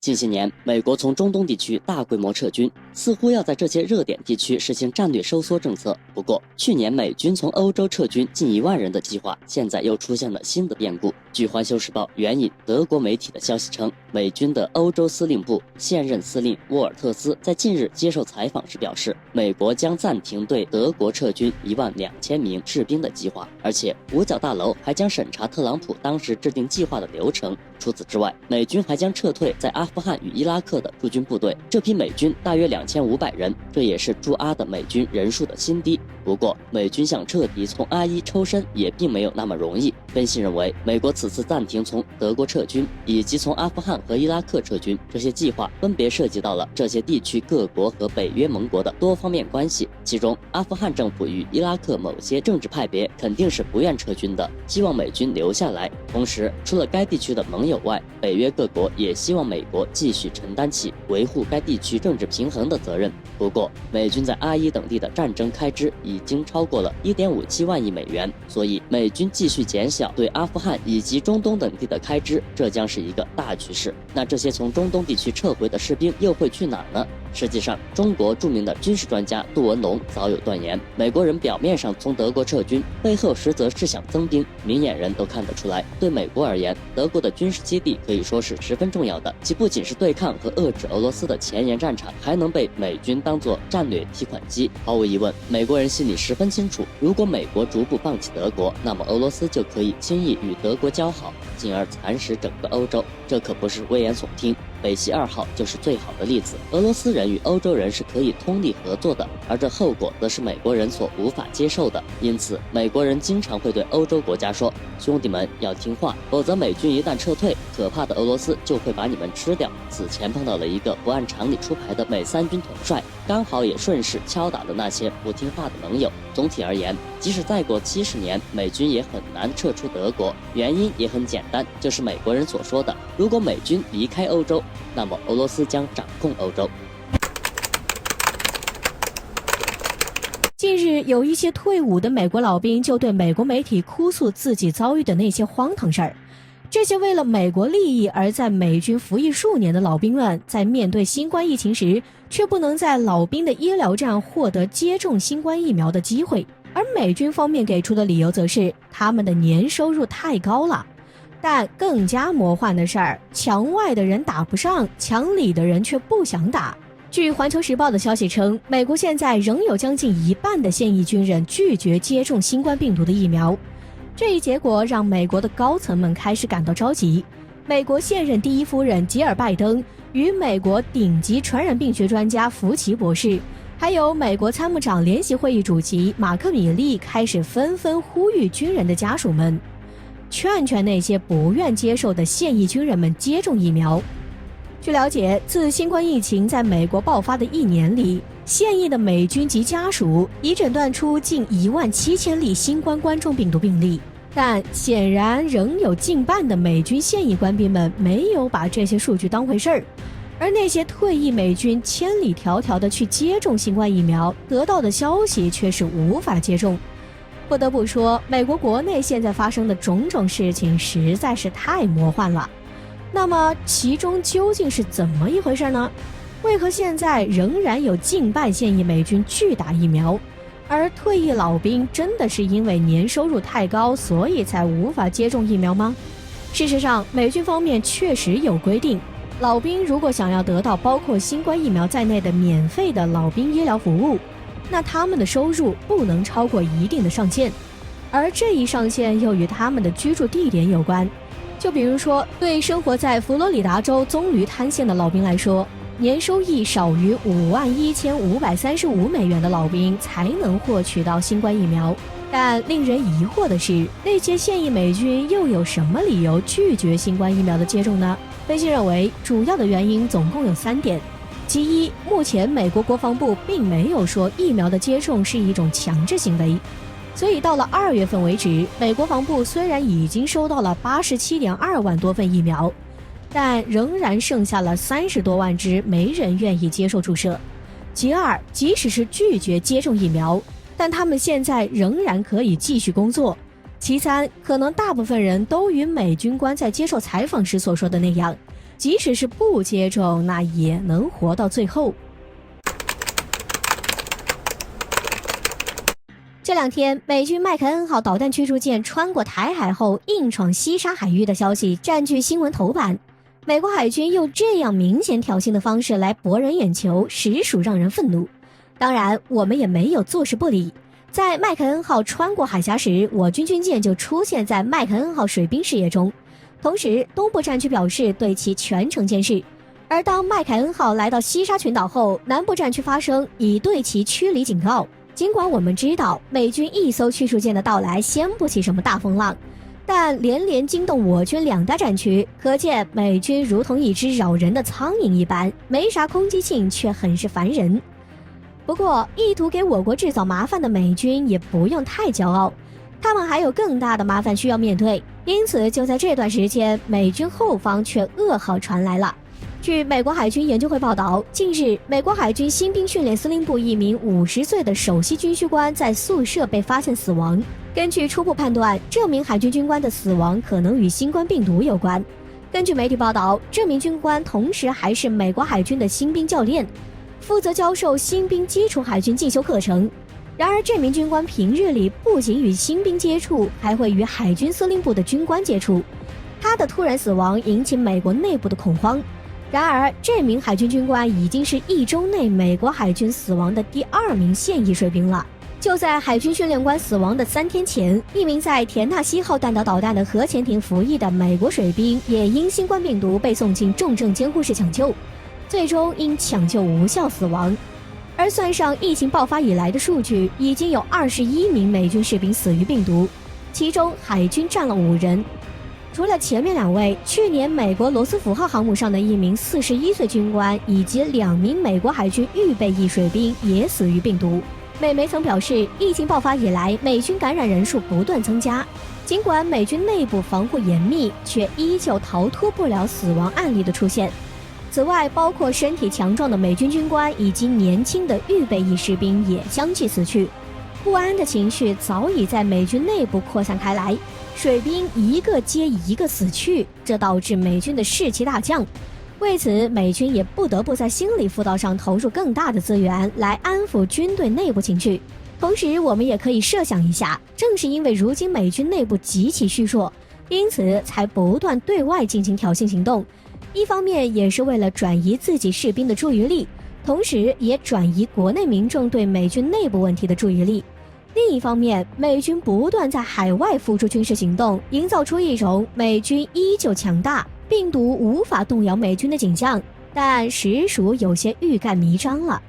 近些年，美国从中东地区大规模撤军，似乎要在这些热点地区实行战略收缩政策。不过，去年美军从欧洲撤军近1万人的计划，现在又出现了新的变故。据《环球时报》援引德国媒体的消息称，美军的欧洲司令部现任司令沃尔特斯在近日接受采访时表示，美国将暂停对德国撤军12000名士兵的计划，而且五角大楼还将审查特朗普当时制定计划的流程。除此之外，美军还将撤退在阿富汗与伊拉克的驻军部队，这批美军大约2500人，这也是驻阿的美军人数的新低。不过，美军想彻底从阿伊抽身也并没有那么容易。分析认为，美国此次暂停从德国撤军，以及从阿富汗和伊拉克撤军，这些计划分别涉及到了这些地区各国和北约盟国的多方面关系。其中，阿富汗政府与伊拉克某些政治派别肯定是不愿撤军的，希望美军留下来。同时，除了该地区的盟友外，北约各国也希望美国继续承担起维护该地区政治平衡的责任。不过，美军在阿伊等地的战争开支已经超过了1.57万亿美元，所以美军继续减小对阿富汗以及中东等地的开支，这将是一个大趋势。那这些从中东地区撤回的士兵又会去哪儿呢？实际上，中国著名的军事专家杜文龙早有断言，美国人表面上从德国撤军，背后实则是想增兵。明眼人都看得出来，对美国而言，德国的军事基地可以说是十分重要的，其不仅是对抗和遏制俄罗斯的前沿战场，还能被美军当作战略提款机。毫无疑问，美国人心里十分清楚，如果美国逐步放弃德国，那么俄罗斯就可以轻易与德国交好，进而蚕食整个欧洲。这可不是危言耸听。北溪2号就是最好的例子，俄罗斯人与欧洲人是可以通力合作的，而这后果则是美国人所无法接受的。因此，美国人经常会对欧洲国家说，兄弟们要听话，否则美军一旦撤退，可怕的俄罗斯就会把你们吃掉。此前碰到了一个不按常理出牌的美3军统帅，刚好也顺势敲打了那些不听话的盟友。总体而言，即使再过70年，美军也很难撤出德国，原因也很简单，就是美国人所说的，如果美军离开欧洲，那么俄罗斯将掌控欧洲。近日，有一些退伍的美国老兵就对美国媒体哭诉自己遭遇的那些荒唐事儿。这些为了美国利益而在美军服役数年的老兵们，在面对新冠疫情时，却不能在老兵的医疗站获得接种新冠疫苗的机会。而美军方面给出的理由则是他们的年收入太高了。但更加魔幻的是，墙外的人打不上，墙里的人却不想打。据环球时报的消息称，美国现在仍有将近1半的现役军人拒绝接种新冠病毒的疫苗。这一结果让美国的高层们开始感到着急。美国现任第一夫人吉尔拜登与美国顶级传染病学专家福奇博士，还有美国参谋长联席会议主席马克米利开始纷纷呼吁军人的家属们，劝那些不愿接受的现役军人们接种疫苗。据了解，自新冠疫情在美国爆发的1年里，现役的美军及家属已诊断出近17000例新冠冠状病毒病例，但显然仍有近半的美军现役官兵们没有把这些数据当回事儿。而那些退役美军千里迢迢地去接种新冠疫苗，得到的消息却是无法接种。不得不说，美国国内现在发生的种种事情实在是太魔幻了。那么其中究竟是怎么一回事呢？为何现在仍然有近半现役美军拒打疫苗？而退役老兵真的是因为年收入太高，所以才无法接种疫苗吗？事实上，美军方面确实有规定，老兵如果想要得到包括新冠疫苗在内的免费的老兵医疗服务，那他们的收入不能超过一定的上限，而这一上限又与他们的居住地点有关。就比如说，对生活在佛罗里达州棕榈滩县的老兵来说，年收益少于51535美元的老兵才能获取到新冠疫苗。但令人疑惑的是，那些现役美军又有什么理由拒绝新冠疫苗的接种呢？分析认为，主要的原因总共有3点。其一，目前美国国防部并没有说疫苗的接种是一种强制行为，所以到了2月份为止，美国防部虽然已经收到了87.2万多份疫苗，但仍然剩下了30多万支没人愿意接受注射。其二，即使是拒绝接种疫苗，但他们现在仍然可以继续工作。其三，可能大部分人都与美军官在接受采访时所说的那样，即使是不接种，那也能活到最后。这两天，美军麦克恩号导弹驱逐舰穿过台海后硬闯西沙海域的消息占据新闻头版。美国海军用这样明显挑衅的方式来博人眼球，实属让人愤怒。当然，我们也没有坐视不理。在麦克恩号穿过海峡时，我军军舰就出现在麦克恩号水兵视野中，同时东部战区表示对其全程监视。而当麦凯恩号来到西沙群岛后，南部战区发声已对其驱离警告。尽管我们知道美军一艘驱逐舰的到来掀不起什么大风浪，但连连惊动我军两大战区，可见美军如同一只扰人的苍蝇一般，没啥攻击性，却很是烦人。不过，意图给我国制造麻烦的美军也不用太骄傲，他们还有更大的麻烦需要面对。因此，就在这段时间，美军后方却噩耗传来了。据美国海军研究会报道，近日，美国海军新兵训练司令部一名50岁的首席军需官在宿舍被发现死亡。根据初步判断，这名海军军官的死亡可能与新冠病毒有关。根据媒体报道，这名军官同时还是美国海军的新兵教练，负责教授新兵基础海军进修课程。然而，这名军官平日里不仅与新兵接触，还会与海军司令部的军官接触。他的突然死亡引起美国内部的恐慌。然而，这名海军军官已经是1周内美国海军死亡的第2名现役水兵了。就在海军训练官死亡的3天前，一名在田纳西号弹道导弹的核潜艇服役的美国水兵也因新冠病毒被送进重症监护室抢救，最终因抢救无效死亡。而算上疫情爆发以来的数据，已经有21名美军士兵死于病毒，其中海军占了5人。除了前面2位，去年美国罗斯福号航母上的一名41岁军官以及2名美国海军预备役水兵也死于病毒。美媒曾表示，疫情爆发以来，美军感染人数不断增加，尽管美军内部防护严密，却依旧逃脱不了死亡案例的出现。此外，包括身体强壮的美军军官以及年轻的预备役士兵也相继死去。不安的情绪早已在美军内部扩散开来，水兵一个接一个死去，这导致美军的士气大降。为此，美军也不得不在心理辅导上投入更大的资源，来安抚军队内部情绪。同时，我们也可以设想一下，正是因为如今美军内部极其虚弱，因此才不断对外进行挑衅行动。一方面也是为了转移自己士兵的注意力，同时也转移国内民众对美军内部问题的注意力。另一方面，美军不断在海外付出军事行动，营造出一种美军依旧强大，病毒无法动摇美军的景象，但实属有些欲盖弥彰了。